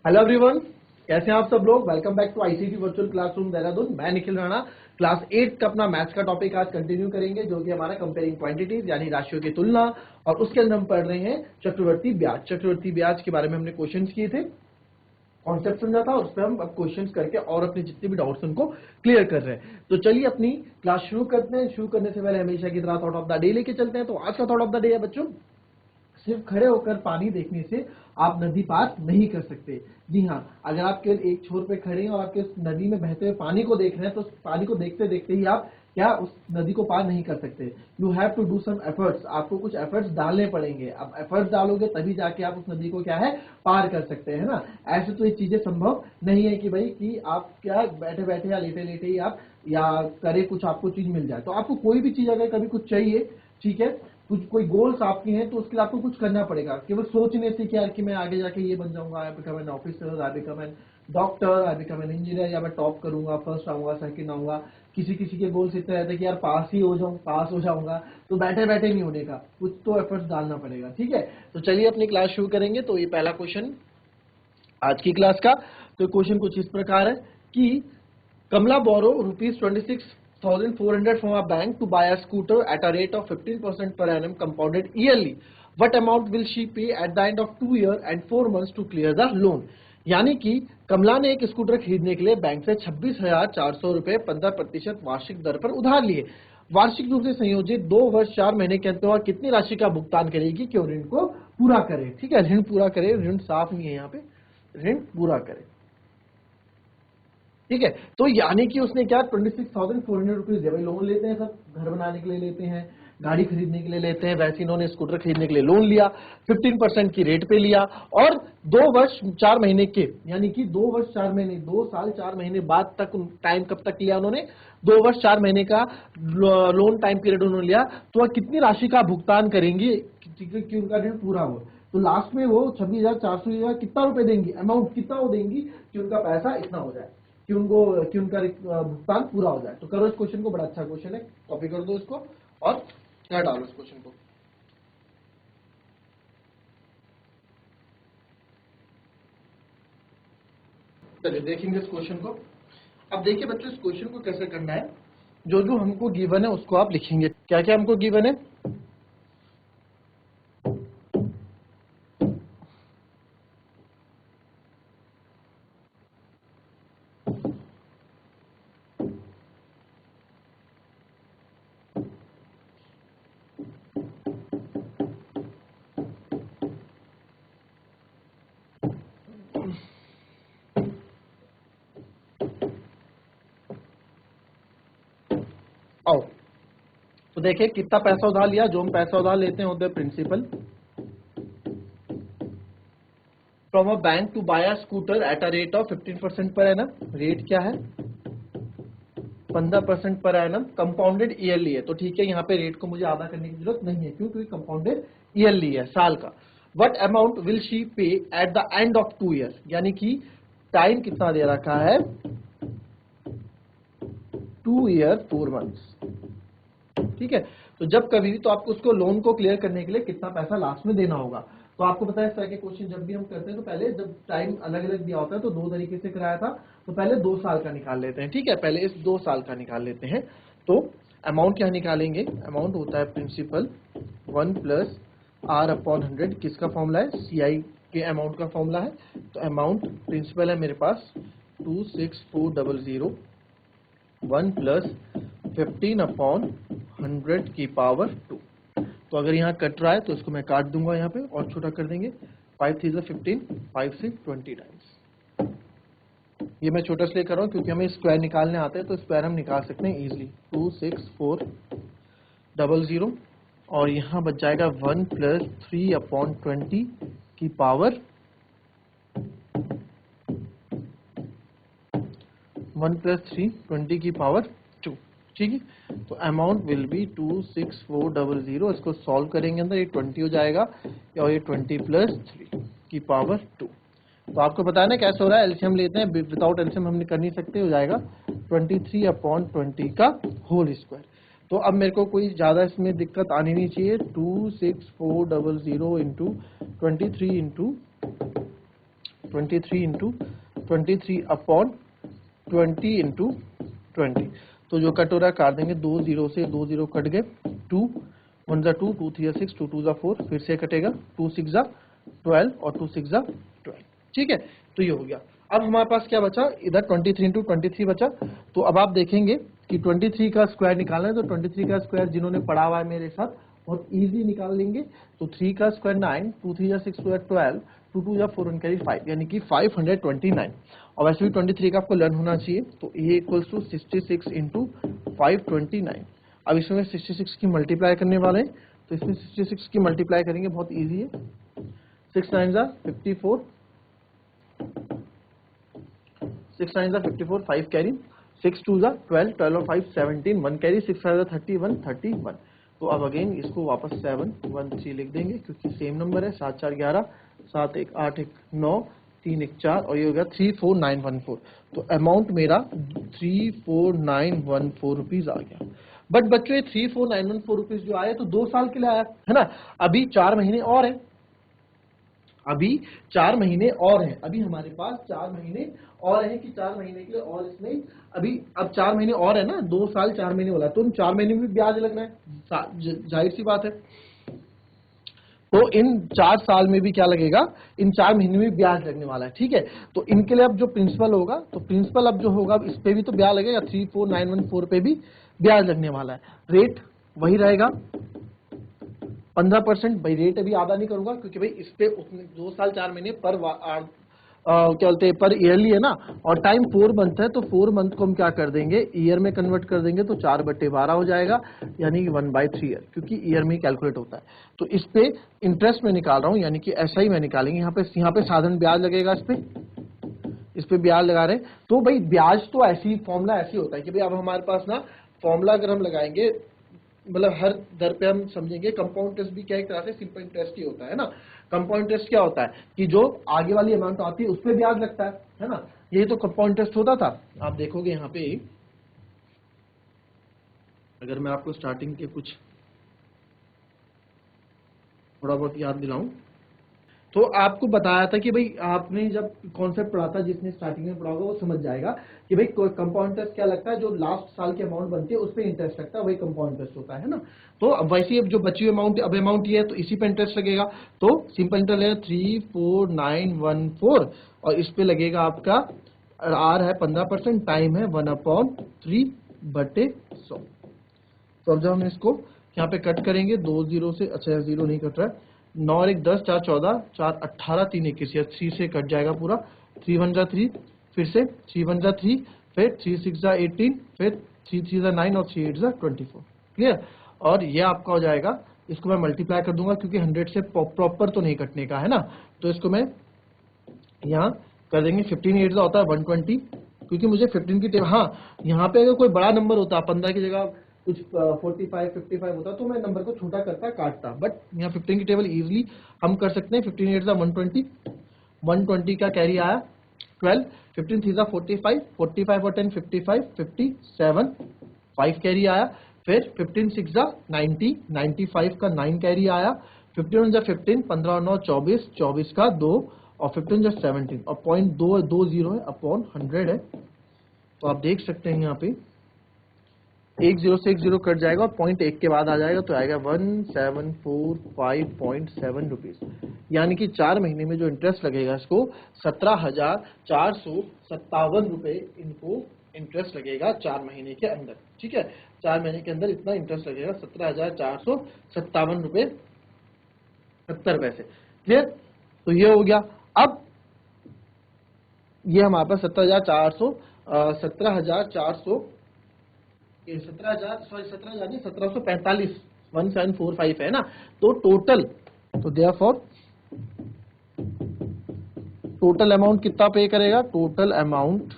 Hello everyone, कैसे हैं आप सब लोग। Welcome back to ICT virtual classroom Dehradun. मैं निखिल राणा। क्लास 8 का अपना मैथ्स का टॉपिक आज कंटिन्यू करेंगे, जो कि हमारा कंपेयरिंग क्वांटिटीज यानी राशियों की तुलना। और उसके अंदर हम पढ़ रहे हैं चक्रवर्ती ब्याज। चक्रवर्ती ब्याज के बारे में हमने क्वेश्चंस किए थे, कॉन्सेप्ट समझा था, उस पर हम अब क्वेश्चंस करके और अपने जितने भी डाउट्स उनको क्लियर कर रहे हैं। तो चलिए अपनी क्लास शुरू करते हैं। शुरू करने से पहले हमेशा की तरह थॉट ऑफ द डे लेके चलते हैं। तो आज का थॉट ऑफ द डे है बच्चों, सिर्फ खड़े होकर पानी देखने से आप नदी पार नहीं कर सकते। जी हाँ, अगर आप केवल एक छोर पे खड़े हैं और आपके नदी में बहते हुए पानी को देख रहे हैं, तो पानी को देखते देखते ही आप क्या उस नदी को पार नहीं कर सकते। You have to do some efforts, आपको कुछ एफर्ट्स डालने पड़ेंगे। अब एफर्ट्स डालोगे तभी जाके आप उस नदी को क्या है पार कर सकते हैं ना। ऐसे तो ये चीजें संभव नहीं है कि भाई कि आप क्या बैठे बैठे या लेटे लेटे ही आप या करे कुछ आपको चीज मिल जाए। तो आपको कोई भी चीज अगर कभी कुछ चाहिए, ठीक है, कुछ कोई गोल्स आपके हैं, तो उसके लिए आपको कुछ करना पड़ेगा। केवल सोचने से कि यार कि मैं आगे जाके ये बन जाऊंगा, I become an officer, I become an doctor, I become an engineer, या मैं टॉप करूंगा, फर्स्ट आऊंगा, सेकंड आऊंगा। किसी किसी के गोल्स इतने रहते हैं कि यार पास ही हो जाऊं, पास हो जाऊंगा। तो बैठे बैठे नहीं होने का, कुछ तो एफर्ट्स डालना पड़ेगा। ठीक है, तो चलिए अपनी क्लास शुरू करेंगे। तो ये पहला क्वेश्चन आज की क्लास का। तो क्वेश्चन कुछ इस प्रकार है कि Kamla borrow rupees 26,400 from a bank to buy a scooter at a rate of 15% per annum compounded yearly. What amount will she pay at the end of 2 years and 4 months to clear the loan? यानी कि कमला ने एक scooter खरीदने के लिए bank से 26,400 रुपए 15% वार्षिक दर पर उधार लिए। वार्षिक रूप से संयोजित 2 वर्ष 4 महीने के अंत में कितनी राशि का भुगतान करेगी कि ऋण को पूरा करे। ठीक है, ऋण पूरा करे, ऋण साफ नहीं है यहाँ पे, ऋण पूरा करे। ठीक है, तो यानी कि उसने क्या 26,400 रुपीज दिया। भाई लोन लेते हैं सब, घर बनाने के लिए लेते हैं, गाड़ी खरीदने के लिए लेते हैं, वैसे इन्होंने स्कूटर खरीदने के लिए लोन लिया, 15% की रेट पे लिया। और 2 वर्ष 4 महीने के, यानी कि 2 वर्ष 4 महीने, 2 साल 4 महीने बाद तक टाइम कब तक लिया उन्होंने, 2 वर्ष 4 महीने का लोन टाइम पीरियड उन्होंने लिया। तो वह कितनी राशि का भुगतान करेंगे कि उनका ऋण पूरा हो। तो लास्ट में वो 26,400 कितना रुपए देंगी, अमाउंट कितना वो देंगी कि उनका पैसा इतना हो जाए, कि उनका भुगतान पूरा हो जाए। तो करो इस क्वेश्चन को, बड़ा अच्छा क्वेश्चन है, कॉपी कर दो इसको और क्या डालो इस क्वेश्चन को। चलिए देखेंगे इस क्वेश्चन को। अब देखिए बच्चों, इस क्वेश्चन को कैसे करना है। जो जो हमको गिवन है उसको आप लिखेंगे। क्या क्या हमको गिवन है, आओ तो देखिए कितना पैसा उधार लिया। जो हम पैसा उधार लेते हैं होते हैं principal, from a bank to buy a scooter at a rate of 15% per annum. Rate क्या है, 15% पर एनम, कंपाउंडेड ईयरली है। तो ठीक है, यहाँ पे रेट को मुझे आधा करने की जरूरत नहीं है, क्योंकि कंपाउंडेड ईयरली है, साल का। वट अमाउंट विल शी पे at the end of 2 year, यानी कि टाइम कितना दे रखा है, 2 ईयर 4 मंथ्स। ठीक है, तो जब कभी भी तो आपको उसको लोन को क्लियर करने के लिए कितना पैसा लास्ट में देना होगा। तो आपको पता है इस तरह के क्वेश्चन जब भी हम करते हैं, तो पहले जब टाइम अलग अलग दिया होता है तो 2 तरीके से कराया था। तो पहले 2 साल का निकाल लेते हैं। ठीक है, पहले इस 2 साल का निकाल लेते हैं। तो अमाउंट क्या निकालेंगे, अमाउंट होता है प्रिंसिपल 1 प्लस आर अपॉन 100। किसका फॉर्मूला है, सीआई के अमाउंट का फॉर्मूला है। तो अमाउंट प्रिंसिपल है मेरे पास 26400, 1 प्लस 15 अपॉन 100 की पावर 2। तो अगर यहाँ कट रहा है तो इसको मैं काट दूंगा यहाँ पे और छोटा कर देंगे। 5 3 15, 5 से 20 टाइम्स। ये मैं छोटा इसलिए कर रहा हूँ क्योंकि हमें स्क्वायर निकालने आते हैं, तो स्क्वायर हम निकाल सकते हैं इजीली। 26400 और यहाँ बच जाएगा 1 प्लस 3 अपॉन 20 की पावर 1 प्लस 3 20 की पावर 2। ठीक है, तो अमाउंट विल बी 26400। इसको सॉल्व करेंगे अंदर, ये 20 हो जाएगा और ये 20 प्लस 3 की पावर 2। तो आपको पता है ना कैसे हो रहा है, एलसीएम लेते हैं, विदाउट एलसीएम हम कर नहीं सकते। हो जाएगा 23 अपॉन 20 का होल स्क्वायर। तो अब मेरे को कोई ज़्यादा इसमें दिक्कत आनी नहीं चाहिए। 26400 इंटू 23 इंटू 23 इंटू 20। तो जो कट हो रहा है काट देंगे, 2 0 से 2 0 कट गए, 2 1 जा 2, 2 3 जा 6, 2 2 जा 4, फिर से कटेगा, 2 6 जा 12 और 2 6 जा 12। ठीक है, तो ये हो गया। अब हमारे पास क्या बचा, इधर 23 इंटू 23 बचा। तो अब आप देखेंगे कि 23 का स्क्वायर निकालना है, तो 23 का स्क्वायर जिन्होंने पढ़ा हुआ है मेरे साथ बहुत इजी निकाल लेंगे। तो 3 का स्क्वायर 9, 2 3 जा 6 स्क्वायर 12, 2 2 जा 4 1 कैरी 5, यानी कि 529। और वैसे भी 23 का आपको लर्न होना चाहिए। तो ये इक्वल्स टू 66 इंटू 529। अब इसमें 66 की मल्टीप्लाई करने वाले हैं, तो इसमें 66 की मल्टीप्लाई करेंगे, बहुत इजी है। 6 9 जा 54, 6 9 जा 54, 5 कैरी, 6 2 जा 12, 12 और 5 17, 1 कैरी, 6 5 जा 31, 31। तो अब अगेन इसको वापस 7 1 3 लिख देंगे, क्योंकि सेम नंबर है। 7 4 11, 7 1 8 1 9, 3 1 4, और ये हो गया 34914। तो अमाउंट मेरा 34914 रुपीज आ गया। बट बच्चों, ये 34914 रुपीज जो आया तो 2 साल के लिए आया है ना। अभी 4 महीने और है, अभी 4 महीने और हैं। अभी हमारे पास 4 महीने और हैं कि 4 महीने के लिए और इसमें अभी अब 4 महीने और है ना। 2 साल 4 महीने बोला, तो उन 4 महीने में भी ब्याज लगना है, जाहिर सी बात है। तो इन 4 साल में भी क्या लगेगा, इन 4 महीने में ब्याज लगने वाला है। ठीक है, तो इनके लिए अब जो प्रिंसिपल होगा, तो प्रिंसिपल अब जो होगा इस पे भी तो ब्याज लगेगा, 34914 पे भी ब्याज लगने वाला है। रेट वही रहेगा 15%। भाई रेट अभी आधा नहीं करूंगा, क्योंकि भाई इस पे 2 साल 4 महीने पर क्या बोलते हैं, पर ईयरली है ना, और टाइम 4 मंथ है। तो 4 मंथ को हम क्या कर देंगे, ईयर में कन्वर्ट कर देंगे, तो 4/12 हो जाएगा, यानी कि 1/3 ईयर, क्योंकि ईयर में कैलकुलेट होता है। तो इस पे इंटरेस्ट में निकाल रहा हूं, यानी कि ऐसा ही मैं निकालेंगे। यहाँ पे साधारण ब्याज लगेगा, इस पे ब्याज लगा रहे हैं। तो भाई ब्याज तो ऐसी फॉर्मूला ऐसी होता है कि भाई अब हमारे पास ना फॉर्मूला अगर हम लगाएंगे, मतलब हर दर पे हम समझेंगे। कंपाउंड इंटरेस्ट भी क्या एक तरह से सिंपल इंटरेस्ट ही होता है ना। कंपाउंड इंटरेस्ट क्या होता है कि जो आगे वाली अमाउंट आती है उस पे ब्याज लगता है ना। यही तो कंपाउंड इंटरेस्ट होता था। आप देखोगे यहाँ पे, अगर मैं आपको स्टार्टिंग के कुछ थोड़ा बहुत याद दिलाऊं, तो आपको बताया था कि भाई आपने जब कॉन्सेप्ट पढ़ा था, जिसने स्टार्टिंग में पढ़ा होगा वो समझ जाएगा कि भाई कंपाउंड इंटरेस्ट क्या लगता है, जो लास्ट साल की अमाउंट बनती है उस पर इंटरेस्ट लगता है, वही कंपाउंड इंटरेस्ट होता है ना। तो अब वैसे अब जो बची हुई अमाउंट, अब अमाउंट ये है तो इसी पे इंटरेस्ट लगेगा। तो सिंपल इंटरेस्ट लगेगा 34914, और इस पे लगेगा आपका आर है 15%, टाइम है 1/3/100। तो अब जब हम इसको यहाँ पे कट करेंगे, 2 0 से, अच्छा 0 नहीं कट रहा है, 9 और 1 10, 4 14, 4 18, 3 21, या 3 से कट जाएगा पूरा, 3 1 जा 3, फिर से 3 1 जा 3, फिर 3 6 जा 18, फिर 3 3 जा 9 और 3 8 जा 24। क्लियर। और ये आपका हो जाएगा, इसको मैं मल्टीप्लाई कर दूंगा, क्योंकि 100 से प्रॉपर तो नहीं कटने का है ना। तो इसको मैं यहाँ कर देंगे, 15 8 होता है 120, क्योंकि मुझे 15 की टेबल, हाँ यहाँ पे अगर कोई बड़ा नंबर होता, 15 की जगह कुछ 45 55 होता, तो मैं नंबर को छोटा करता काटता। बट यहाँ 15 की टेबल इजीली हम कर सकते हैं। 15 8 120, 120 का कैरी आया 12, 15 3 45, 45 और 10 55, 57, 5 कैरी आया। फिर 15 6 90, 95 का 9 कैरी आया। 15 1 15, 15 और 9 24, 24 का 2, और 15 17, और 0.220 है अपॉन 100 है। तो आप देख सकते हैं यहाँ पे 1 0 से 1 0 कट जाएगा, और 0.1 के बाद आ जाएगा, तो आएगा 1745.7 रुपीज। यानी कि 4 महीने में जो इंटरेस्ट लगेगा इसको 17,457 रुपए इनको इंटरेस्ट लगेगा 4 महीने के अंदर। ठीक है, 4 महीने के अंदर इतना इंटरेस्ट लगेगा, 17,457 रुपए 70 पैसे। क्लियर। तो ये हो गया। अब ये हमारे पास 17,400 17,045 1745 है ना। तो टोटल, तो देयरफॉर टोटल अमाउंट कितना पे करेगा, total amount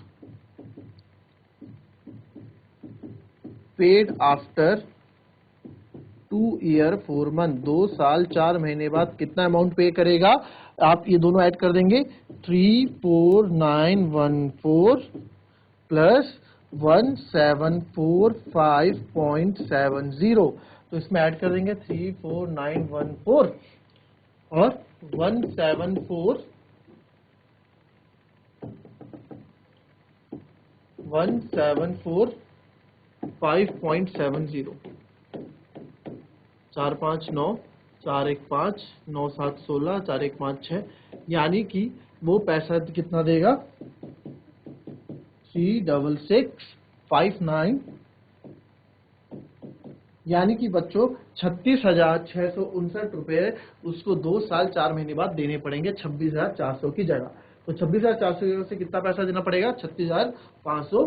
paid after 2 year 4 month, 2 साल 4 महीने बाद कितना अमाउंट पे करेगा। आप ये दोनों ऐड कर देंगे, 34914 प्लस 1745.70। तो इसमें ऐड कर देंगे 34914 और 174 1,745.70, 459, 415, 9716, 4156, यानी कि वो पैसा कितना देगा 36659, यानी कि बच्चों 36,659 रुपए उसको 2 साल 4 महीने बाद देने पड़ेंगे 26,400 की जगह। तो 26,400 से कितना पैसा देना पड़ेगा 36,500,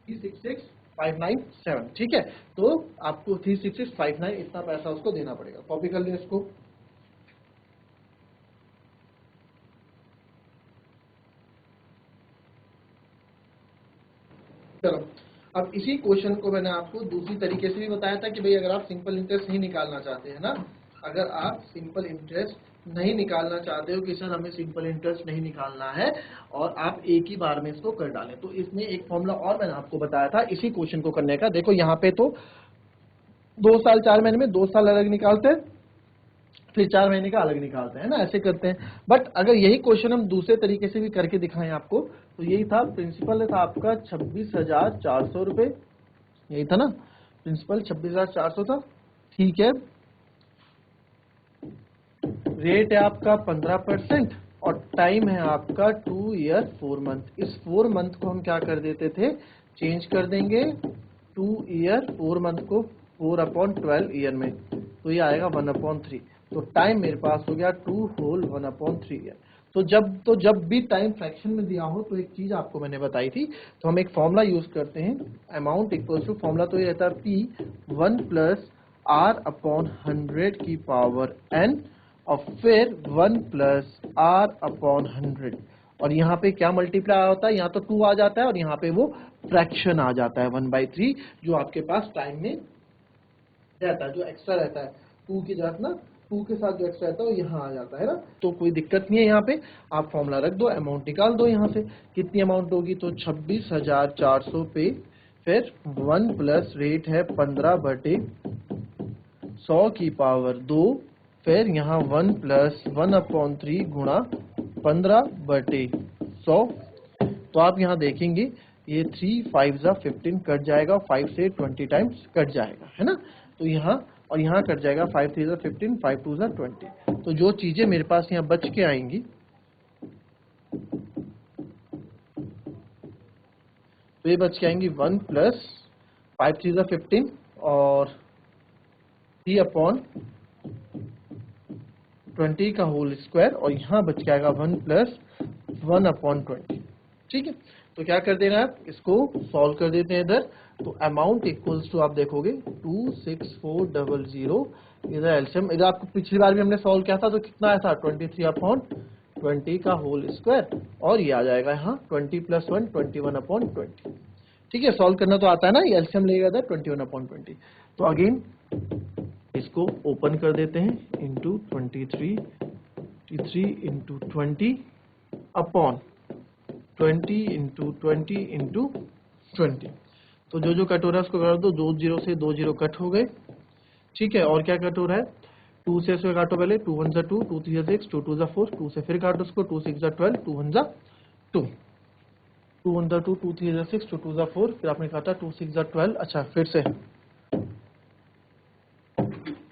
366,597, ठीक है। तो आपको 366,597 इतना पैसा उसको देना पड़ेगा। कॉपी कर लें इसको। चलो, अब इसी क्वेश्चन को मैंने आपको दूसरी तरीके से भी बताया था कि भाई अगर आप सिंपल इंटरेस्ट नहीं निकालना चाहते हैं ना, अगर आप सिंपल इंटरेस्ट नहीं निकालना चाहते हो कि सर हमें सिंपल इंटरेस्ट नहीं निकालना है और आप एक ही बार में इसको कर डालें, तो इसमें एक फॉर्मूला और मैंने आपको बताया था इसी क्वेश्चन को करने का। देखो यहाँ पे तो 2 साल 4 महीने में 2 साल अलग निकालते हैं, फिर 4 महीने का अलग निकालते हैं ना, ऐसे करते हैं। बट अगर यही क्वेश्चन हम दूसरे तरीके से भी करके दिखाएं आपको, तो यही था प्रिंसिपल था आपका 26,400 रुपए, यही था ना प्रिंसिपल 26,400 था, ठीक है। रेट है आपका 15% और टाइम है आपका 2 ईयर 4 मंथ। इस 4 मंथ को हम क्या कर देते थे, चेंज कर देंगे 2 ईयर 4 मंथ को 4/12 ईयर में, तो ये आएगा 1/3। तो टाइम मेरे पास हो गया 2 होल 1/3 ईयर। तो जब भी टाइम फ्रैक्शन में दिया हो तो एक चीज आपको मैंने बताई थी, तो हम एक फॉर्मूला यूज करते हैं, अमाउंट इक्वल्स टू, फॉर्मूला तो ये रहता है P1 + R/100 की पावर n और फिर 1 + R/100, और यहाँ पे क्या मल्टीप्लाई होता है, यहाँ तो 2 आ जाता है और यहाँ पे वो फ्रैक्शन आ जाता है 1/3, जो आपके पास टाइम में रहता है, जो एक्स्ट्रा रहता है 2 की जगह ना, 2 के साथ जो एक्स्ट्रा रहता है वो यहाँ आ जाता है ना। तो कोई दिक्कत नहीं है, यहाँ पे आप फॉर्मूला रख दो, अमाउंट निकाल दो यहाँ से, कितनी अमाउंट होगी, तो 26,400 पे फिर 1 प्लस रेट है 15/100 की पावर 2, फिर यहाँ 1 + 1/3 गुणा 15/100। तो आप यहाँ देखेंगे ये 3 5 जा 15 कट जाएगा, 5 से 20 टाइम्स कट जाएगा, है ना। तो यहाँ और यहाँ कट जाएगा, 5 3 जा 15, 5 2 जा 20। तो जो चीजें मेरे पास यहाँ बच के आएंगी, तो ये बच के आएंगी 1 + 5 3 जा 15 और 3/20 का होल स्क्वायर, और यहाँ बच के आएगा 1 + 1/20, ठीक है। तो क्या कर देना है, इसको सॉल्व कर देते हैं इधर। तो अमाउंट इक्वल्स टू आप देखोगे 26400, इधर एलसीएम, इधर आपको पिछली बार भी हमने सॉल्व किया था तो कितना आया था 23/20 का होल स्क्वायर, और ये आ जाएगा यहाँ 20 + 1 21/20, ठीक है। सॉल्व करना तो आता है ना, ये एलसीएम लेगा इधर 21/20। तो अगेन इसको ओपन कर देते हैं, इंटू 23 इंटू 20/20 इंटू 20 इंटू 20। तो जो कट हो रहा है उसको कर दो, 2 0 से 2 0 कट हो गए, ठीक है। और क्या कट हो रहा है, 2 से इसको काटो पहले, 2 1 जा 2, 2 3 जा 6, 2 2 जा 4, 2 से फिर काटो उसको, 2 6 जा 12, 2 1 जा 2, 2 1 जा 2, 2 3 जा 6, 2 2 जा 4, फिर आपने काटा 2 6 जा 12, अच्छा फिर से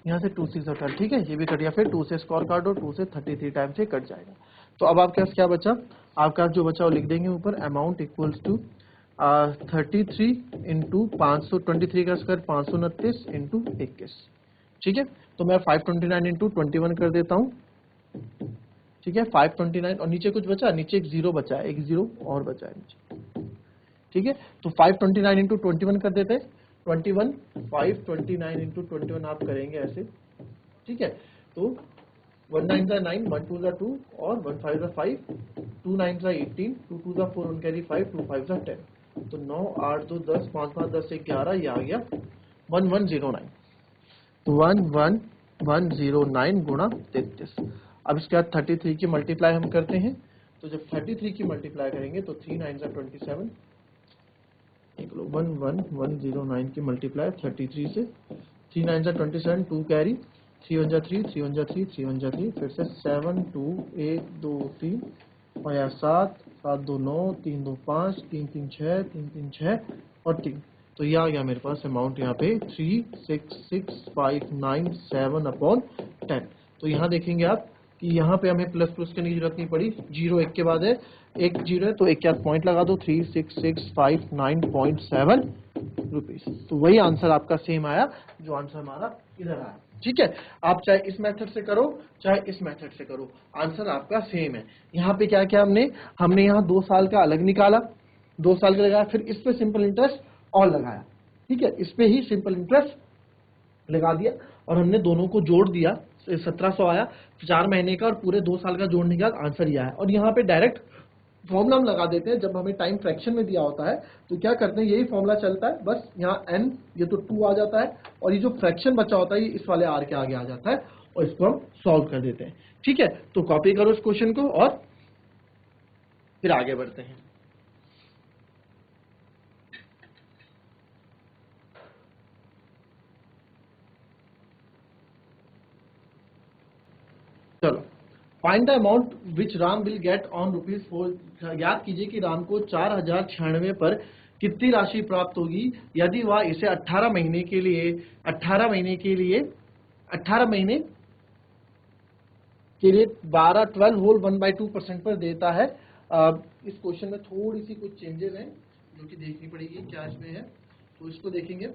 यहाँ से 2 6 जा 12, ठीक है, ये भी कट गया। फिर 2 से स्क्वायर काटो, 2 से 33 टाइम से कट जाएगा। तो अब आपके पास क्या बचा, आपका जो बचा वो लिख देंगे ऊपर, अमाउंट इक्वल्स टू 33 इंटू 523 का स्क्वायर 529 इंटू 21, ठीक है। तो मैं 529 इंटू 21 कर देता हूँ, ठीक है, 529, और नीचे कुछ बचा, नीचे एक जीरो बचा है, एक जीरो और बचा है नीचे, ठीक है। तो 529 इंटू 21 कर देते हैं, 21 529 इंटू 21 आप करेंगे ऐसे, ठीक है। तो 1 9 जा 9, 1 2 जा 2 और 1 5 जा 5, 2 9 जा 18, 2 2 जा 4 1 कैरी 5, 2 5 जा 10। तो 9 8 2 10, 5 5 10 1 11, ये आ गया 1109। तो 1109 गुणा 33। अब इसके बाद 33 की मल्टीप्लाई हम करते हैं, तो जब 33 की मल्टीप्लाई करेंगे तो 3 9 जा 27, 11109 की मल्टीप्लाई 33 से, 3 9 जा 27, 2 कैरी, 3 1 जा 3, 3 1 जा 3, 3 1 जा 3, फिर से 7 2 1 2 3 और यहाँ 7, 7 2 9, 3 2 5, 3 3 6, 3 3 6 और 3। तो ये आ गया मेरे पास अमाउंट यहाँ पे 366,597/10। तो यहाँ देखेंगे आप कि यहाँ पे हमें प्लस प्लस करने की जरूरत नहीं पड़ी, जीरो एक के बाद है, एक जीरो है तो एक के साथ पॉइंट लगा दो, 3665.9.7 रुपीज। तो वही आंसर आपका सेम आया जो आंसर हमारा इधर आया। ठीक है, आप चाहे इस मेथड से करो चाहे इस मेथड से करो, आंसर आपका सेम है। यहाँ पे क्या क्या हमने यहाँ 2 साल का अलग निकाला, 2 साल का लगाया, फिर इस पे सिंपल इंटरेस्ट और लगाया। ठीक है, इस पे ही सिंपल इंटरेस्ट लगा दिया और हमने दोनों को जोड़ दिया, 1700 आया, 4 महीने का और पूरे 2 साल का जोड़ने के बाद आंसर ये आया। और यहाँ पे डायरेक्ट फॉर्मूला हम लगा देते हैं, जब हमें टाइम फ्रैक्शन में दिया होता है तो क्या करते हैं, यही फॉर्मूला चलता है, बस यहाँ n ये तो 2 आ जाता है और ये जो फ्रैक्शन बचा होता है ये इस वाले r के आगे आ जाता है और इसको हम सॉल्व कर देते हैं। ठीक है, तो कॉपी करो इस क्वेश्चन को और फिर आगे बढ़ते हैं। चलो, find the amount which Ram will get on ₹4। याद कीजिए कि राम को 4096 पर कितनी राशि प्राप्त होगी यदि वह इसे 18 महीने के लिए 12 होल 1/2% पर देता है। इस क्वेश्चन में थोड़ी सी कुछ चेंजेस हैं जो कि देखनी पड़ेगी क्या इसमें है, तो इसको देखेंगे।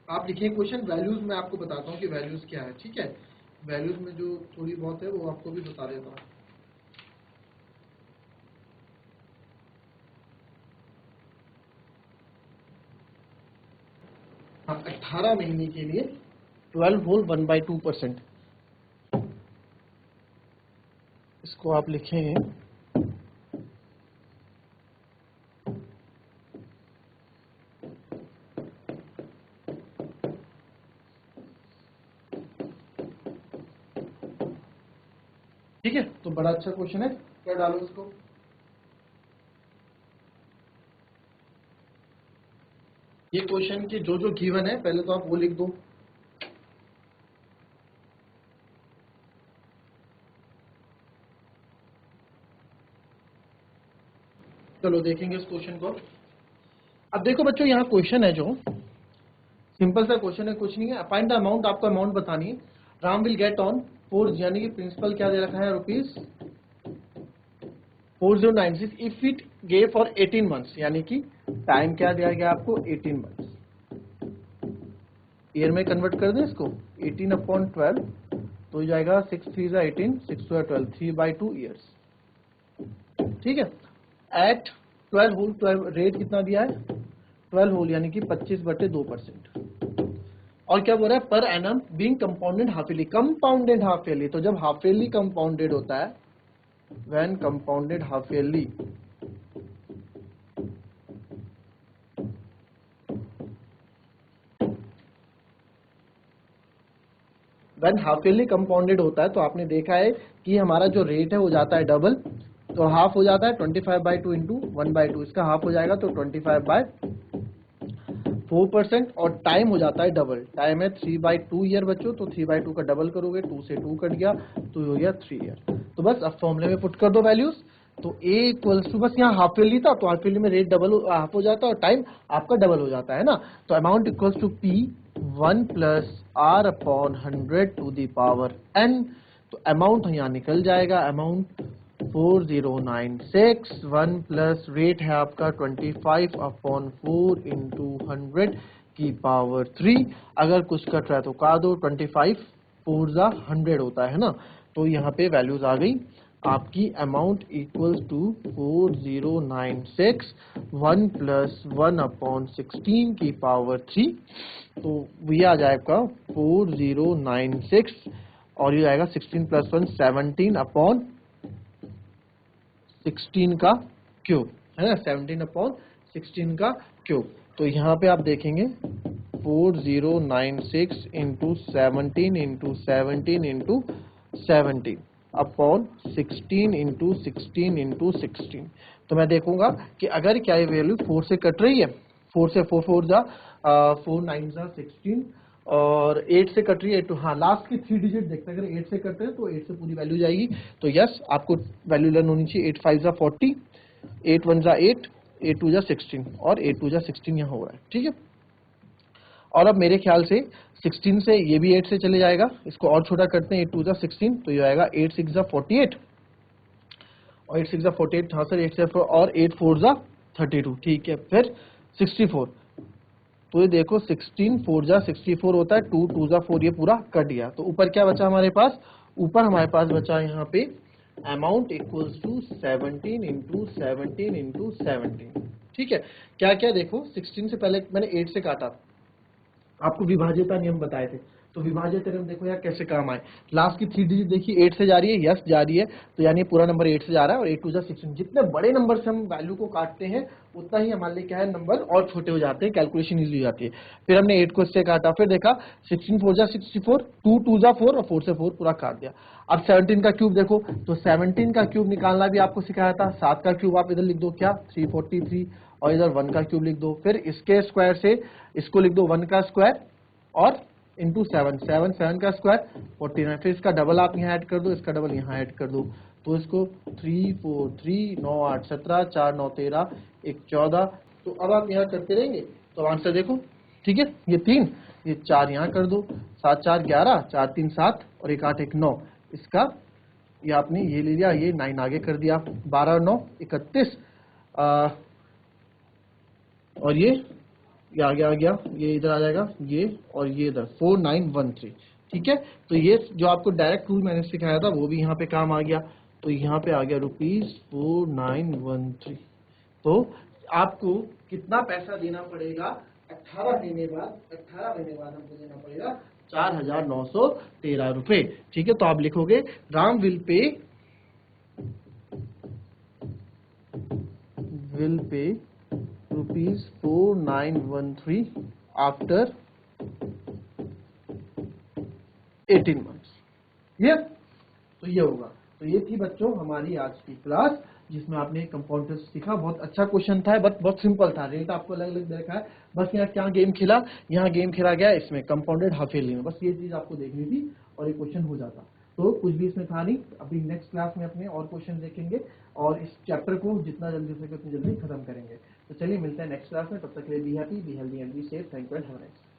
आप लिखिए क्वेश्चन, वैल्यूज में आपको बताता हूँ कि वैल्यूज क्या है। ठीक है, वैल्यूज में जो थोड़ी बहुत है वो आपको भी बता देता हूँ। हाँ, 18 महीने के लिए 12 होल 1/2%, इसको आप लिखेंगे। ठीक है, तो बड़ा अच्छा क्वेश्चन है, क्या डालो इसको। ये क्वेश्चन के जो जो गिवन है पहले तो आप वो लिख दो। चलो देखेंगे इस क्वेश्चन को। अब देखो बच्चों, यहाँ क्वेश्चन है जो सिंपल सा क्वेश्चन है, कुछ नहीं है। फाइंड द अमाउंट, आपको अमाउंट बतानी है। राम विल गेट ऑन 4, यानी कि प्रिंसिपल क्या दे रखा है, ₹4096 इफ इट गे फॉर 18 मंथ्स, यानी कि टाइम क्या दिया गया आपको, 18 मंथ्स। ईयर में कन्वर्ट कर दें इसको, 18/12 तो हो जाएगा 6 3 18, 6 2 12, 3/2 ईयर्स। ठीक है, एट 12 होल 12, रेट कितना दिया है 12 होल, यानी कि 25/2%। और क्या बोल रहा है, per annum being compounded half yearly, compounded half yearly. तो जब हाफ ईयरली कंपाउंडेड होता है, when compounded half yearly, when half yearly compounded होता है तो आपने देखा है कि हमारा जो रेट है वो जाता है डबल, तो हाफ हो जाता है 25/2 इंटू 1/2, इसका हाफ हो जाएगा तो 25/4%। और टाइम हो जाता है डबल, टाइम है 3/2 ईयर बच्चों, तो 3/2 का डबल करोगे, 2 से 2 कट गया तो हो गया 3 ईयर। तो बस अब फॉर्मूले में पुट कर दो वैल्यूज। तो A इक्वल्स टू, बस यहाँ हाफ ईयरली था तो हाफ ईयरली में रेट डबल हाफ हो जाता है और टाइम आपका डबल हो जाता है ना। तो amount equals to P 1 + R/100 to the power n। तो अमाउंट यहाँ निकल जाएगा, अमाउंट 4096, 1 प्लस रेट है आपका 25/4 इंटू 100 की पावर 3। अगर कुछ कट रहा है तो काट दो, 25 4 100 होता है ना। तो यहाँ पे वैल्यूज आ गई आपकी, अमाउंट इक्वल्स टू 4096, 1 + 1/16 की पावर 3। तो ये आ जाएगा 4096 और ये आएगा 16 + 1 17/16 का क्यूब, है ना, 17/16 का क्यूब। तो यहाँ पे आप देखेंगे 4096 into 17 into 17 into 17 upon 16 into 16 into 16। तो मैं देखूंगा कि अगर क्या ये वैल्यू 4 से कट रही है, 4 से 4 4 जा 4 9 जा 16 और 8 से कट रही है 8 हाँ लास्ट की 3 डिजिट देखते हैं, अगर 8 से कट रहे हैं तो 8 से पूरी वैल्यू जाएगी। तो यस आपको वैल्यू लर्न होनी चाहिए। 8 5 जा 40, 8 1 जा 8, 8 2 जा 16 और 8 2 जा 16 यहाँ हो रहा है, ठीक है। और अब मेरे ख्याल से 16 से ये भी 8 से चले जाएगा, इसको और छोटा करते हैं, 8 2 जा 16 तो ये आएगा 8 6 जा 48 और 8 6 जा 48 हाँ सर 8 से और 8 4 जा 32, ठीक है। फिर 64 तो ये देखो 16 4 जा 64 होता है, 2 2 जा 4 ये पूरा कट गया। तो ऊपर क्या बचा हमारे पास, ऊपर हमारे पास बचा यहाँ पे amount equals to 17 into 17 into 17, ठीक है। क्या क्या देखो 16 से पहले मैंने 8 से काटा, आपको विभाज्यता नियम बताए थे, तो विभाज्यता नियम देखो यार कैसे काम आए। लास्ट की 3 डिजिट देखिए 8 से जा रही है, यस जा रही है, तो यानी पूरा नंबर 8 से जा रहा है और 8 2 जा 16, जितने बड़े नंबर से हम वैल्यू को काटते हैं उतना ही हमारे लिए क्या है नंबर और छोटे हो जाते हैं, कैलकुलेशन इजीली हो जाती है। फिर हमने 8 को इससे काटा, फिर देखा 16 4 जा 64, 2 2 जा 4 और 4 से 4 पूरा काट दिया। अब 17 का क्यूब देखो, तो 17 का क्यूब निकालना भी आपको सिखाया था। 7 का क्यूब आप इधर लिख दो क्या 343 और इधर 1 का क्यूब लिख दो, फिर इसके स्क्वायर से इसको लिख दो 1 का स्क्वायर और इंटू 7 7 7 का स्क्वायर 49, फिर इसका डबल आप यहाँ ऐड कर दो, इसका डबल यहाँ ऐड कर दो, तो इसको 3 4 3 9 8 17 4 9 13 1 14, तो अब आप यहाँ करते रहेंगे तो आंसर देखो, ठीक है। ये 3 ये 4 यहाँ कर दो, 7 4 11 4 3 7 और 1 8 1 9, इसका ये आपने ये ले लिया, ये 9 आगे कर दिया, 12 9 31 और ये आगे आ गया, ये इधर आ जाएगा ये और ये इधर 4913, ठीक है। तो ये जो आपको डायरेक्ट रूल मैंने सिखाया था वो भी यहाँ पे काम आ गया, तो यहाँ पे आ गया ₹4913। तो आपको कितना पैसा देना पड़ेगा 18 महीने बाद, 18 महीने बाद हमको देना पड़ेगा 4913 रुपए, ठीक है। तो आप लिखोगे Ram will pay ₹4913 after 18 months, ये तो ये होगा। तो ये थी बच्चों हमारी आज की क्लास जिसमें आपने कंपाउंड इंटरेस्ट सीखा। बहुत अच्छा क्वेश्चन था, बट बहुत सिंपल था, रेट आपको अलग अलग देखा है। बस यहाँ क्या गेम खेला, यहाँ गेम खेला गया इसमें कंपाउंडेड हाफ ईयरली में, बस ये चीज आपको देखनी थी और ये क्वेश्चन हो जाता। तो कुछ भी इसमें था नहीं। अभी नेक्स्ट क्लास में अपने और क्वेश्चन देखेंगे और इस चैप्टर को जितना जल्दी हो सके उतनी जल्दी खत्म करेंगे। तो चलिए मिलते हैं नेक्स्ट क्लास में, तब तक के लिए be happy, be healthy and be safe. Thank you and have a nice day.